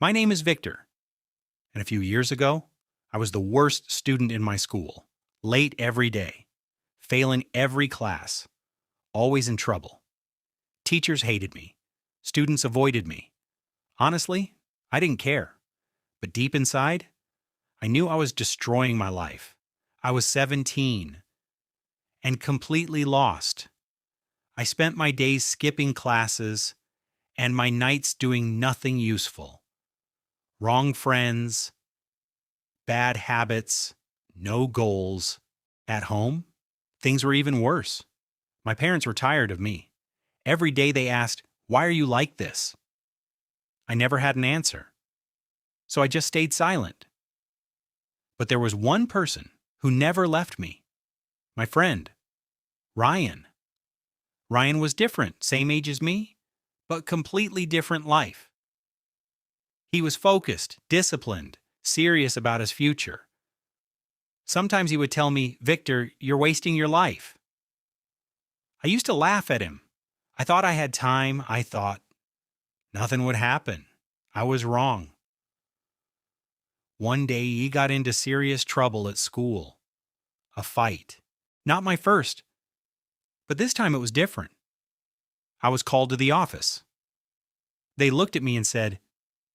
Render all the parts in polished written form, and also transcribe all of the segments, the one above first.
My name is Victor, and a few years ago, I was the worst student in my school, late every day, failing every class, always in trouble. Teachers hated me. Students avoided me. Honestly, I didn't care. But deep inside, I knew I was destroying my life. I was 17 and completely lost. I spent my days skipping classes and my nights doing nothing useful. Wrong friends, bad habits, no goals. At home, things were even worse. My parents were tired of me. Every day they asked, "Why are you like this?" I never had an answer, so I just stayed silent. But there was one person who never left me. My friend, Ryan. Ryan was different, same age as me, but completely different life. He was focused, disciplined, serious about his future. Sometimes he would tell me, "Victor, you're wasting your life." I used to laugh at him. I thought I had time. I thought nothing would happen. I was wrong. One day he got into serious trouble at school. A fight. Not my first, but this time it was different. I was called to the office. They looked at me and said,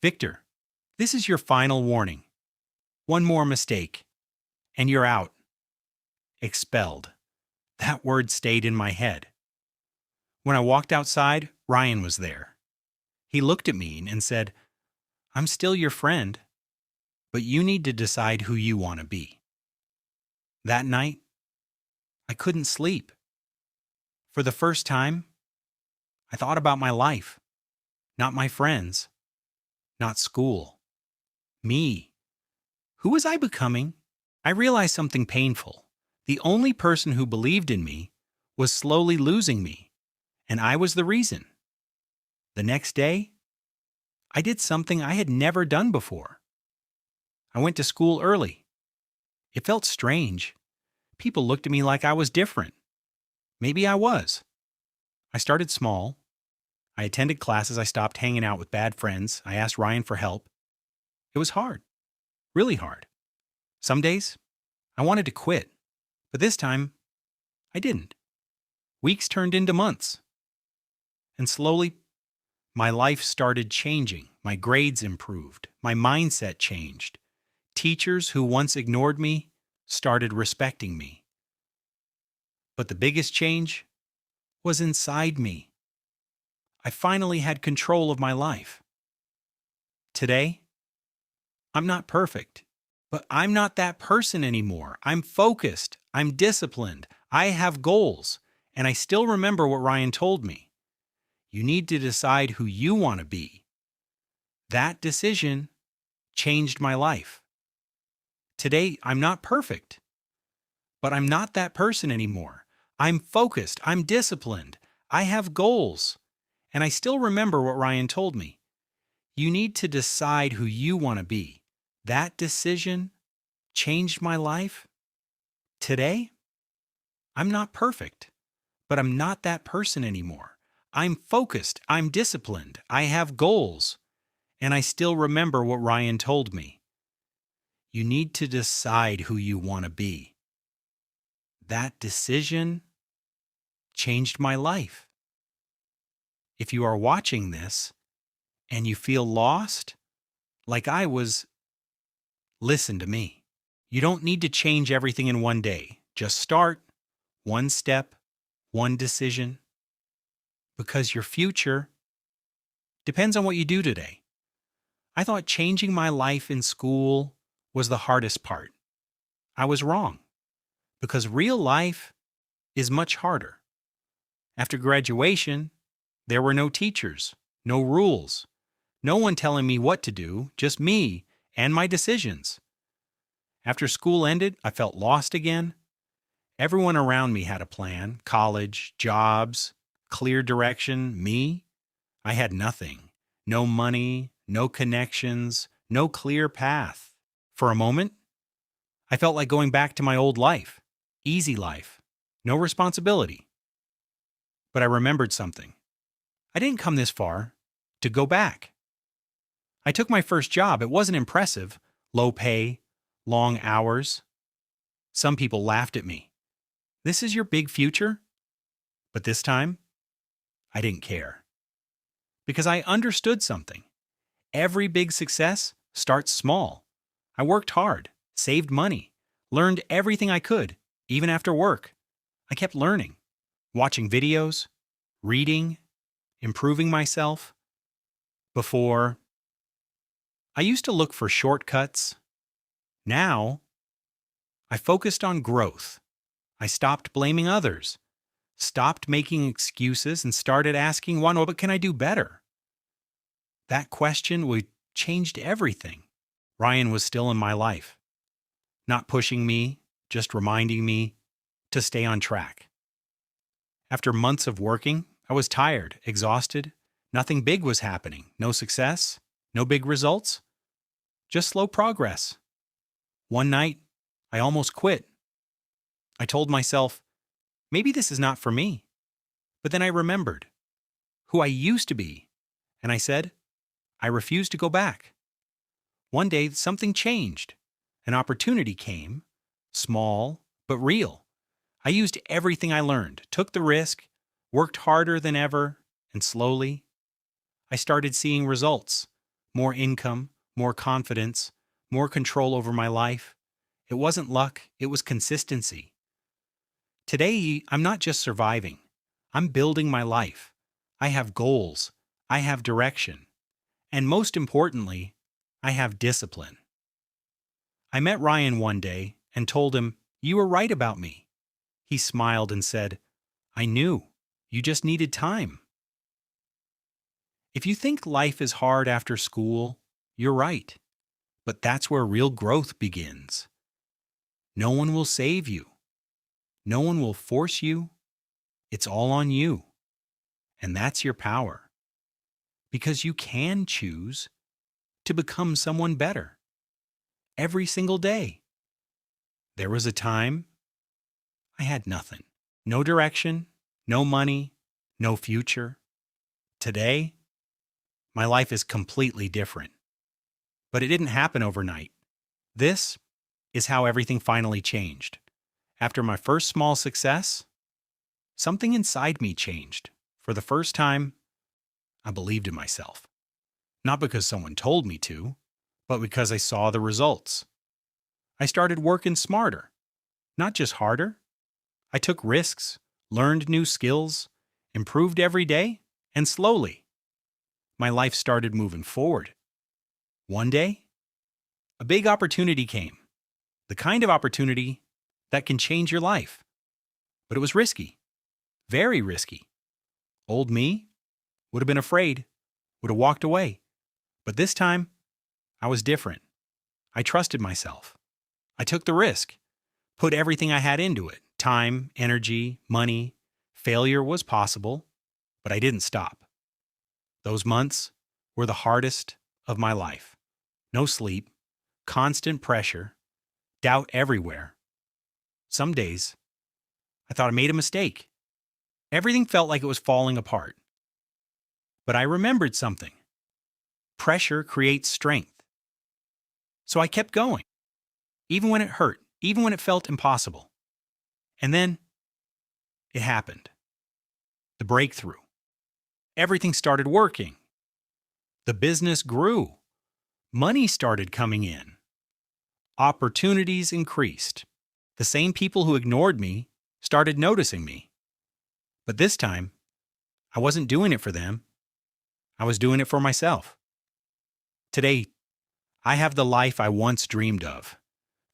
"Victor, this is your final warning. One more mistake, and you're out." Expelled. That word stayed in my head. When I walked outside, Ryan was there. He looked at me and said, "I'm still your friend, but you need to decide who you want to be." That night, I couldn't sleep. For the first time, I thought about my life, not my friends, not school. Me. Who was I becoming? I realized something painful. The only person who believed in me was slowly losing me, and I was the reason. The next day, I did something I had never done before. I went to school early. It felt strange. People looked at me like I was different. Maybe I was. I started small. I attended classes. I stopped hanging out with bad friends. I asked Ryan for help. It was hard. Really hard. Some days, I wanted to quit. But this time, I didn't. Weeks turned into months. And slowly, my life started changing. My grades improved. My mindset changed. Teachers who once ignored me started respecting me. But the biggest change was inside me. I finally had control of my life. Today, I'm not perfect, but I'm not that person anymore. I'm focused. I'm disciplined. I have goals. And I still remember what Ryan told me. You need to decide who you want to be. That decision changed my life. Today, I'm not perfect, but I'm not that person anymore. I'm focused. I'm disciplined. I have goals. And I still remember what Ryan told me. You need to decide who you want to be. That decision changed my life. Today, I'm not perfect, but I'm not that person anymore. I'm focused. I'm disciplined. I have goals. And I still remember what Ryan told me. You need to decide who you want to be. That decision changed my life. If you are watching this and you feel lost, like I was, listen to me. You don't need to change everything in one day. Just start, one step, one decision. Because your future depends on what you do today. I thought changing my life in school was the hardest part. I was wrong, because real life is much harder. After graduation, there were no teachers, no rules, no one telling me what to do, just me and my decisions. After school ended, I felt lost again. Everyone around me had a plan, college, jobs, clear direction. Me, I had nothing. No money, no connections, no clear path. For a moment, I felt like going back to my old life. Easy life. No responsibility. But I remembered something. I didn't come this far to go back. I took my first job. It wasn't impressive. Low pay, long hours. Some people laughed at me. This is your big future? But this time, I didn't care. Because I understood something. Every big success starts small. I worked hard, saved money, learned everything I could, even after work. I kept learning, watching videos, reading, improving myself. Before, I used to look for shortcuts. Now, I focused on growth. I stopped blaming others, stopped making excuses, and started asking, well, no, but can I do better? That question would changed everything. Ryan was still in my life, not pushing me, just reminding me to stay on track. After months of working, I was tired, exhausted. Nothing big was happening. No success, no big results, just slow progress. One night, I almost quit. I told myself, maybe this is not for me. But then I remembered who I used to be, and I said, I refuse to go back. One day, something changed. An opportunity came, small but real. I used everything I learned, took the risk, worked harder than ever, and slowly, I started seeing results. More income, more confidence, more control over my life. It wasn't luck, it was consistency. Today, I'm not just surviving. I'm building my life. I have goals. I have direction. And most importantly, I have discipline. I met Ryan one day and told him, you were right about me. He smiled and said, I knew. You just needed time. If you think life is hard after school, you're right. But that's where real growth begins. No one will save you. No one will force you. It's all on you. And that's your power. Because you can choose to become someone better. Every single day. There was a time I had nothing. No direction, no money, no future. Today, my life is completely different. But it didn't happen overnight. This is how everything finally changed. After my first small success, something inside me changed. For the first time, I believed in myself. Not because someone told me to, but because I saw the results. I started working smarter, not just harder. I took risks, learned new skills, improved every day, and slowly, my life started moving forward. One day, a big opportunity came. The kind of opportunity that can change your life. But it was risky, very risky. Old me would have been afraid, would have walked away. But this time, I was different. I trusted myself. I took the risk, put everything I had into it. Time, energy, money. Failure was possible, but I didn't stop. Those months were the hardest of my life. No sleep, constant pressure, doubt everywhere. Some days, I thought I made a mistake. Everything felt like it was falling apart. But I remembered something. Pressure creates strength. So I kept going, even when it hurt, even when it felt impossible. And then, it happened. The breakthrough. Everything started working. The business grew. Money started coming in. Opportunities increased. The same people who ignored me started noticing me. But this time, I wasn't doing it for them. I was doing it for myself. Today, I have the life I once dreamed of.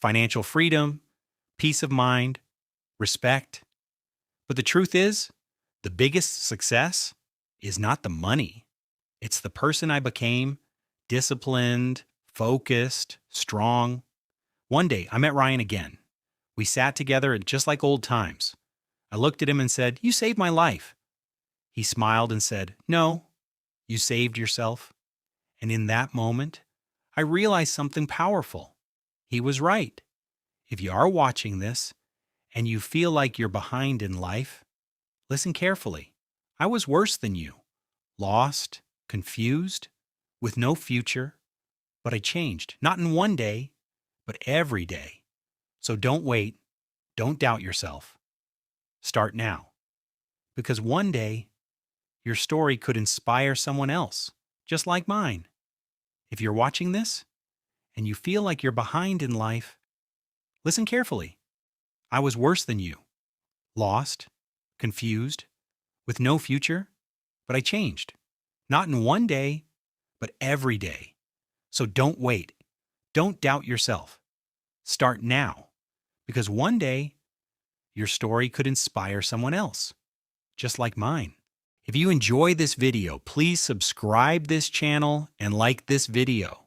Financial freedom, peace of mind, respect. But the truth is, the biggest success is not the money. It's the person I became, disciplined, focused, strong. One day, I met Ryan again. We sat together just like old times. I looked at him and said, you saved my life. He smiled and said, no, you saved yourself. And in that moment, I realized something powerful. He was right. If you are watching this and you feel like you're behind in life, listen carefully. I was worse than you. Lost, confused, with no future, but I changed. Not in one day, but every day. So don't wait. Don't doubt yourself. Start now. Because one day, your story could inspire someone else, just like mine. If you're watching this and you feel like you're behind in life, listen carefully. I was worse than you. Lost, confused, with no future, but I changed. Not in one day, but every day. So don't wait. Don't doubt yourself. Start now, because one day your story could inspire someone else, just like mine. If you enjoy this video, please subscribe this channel and like this video.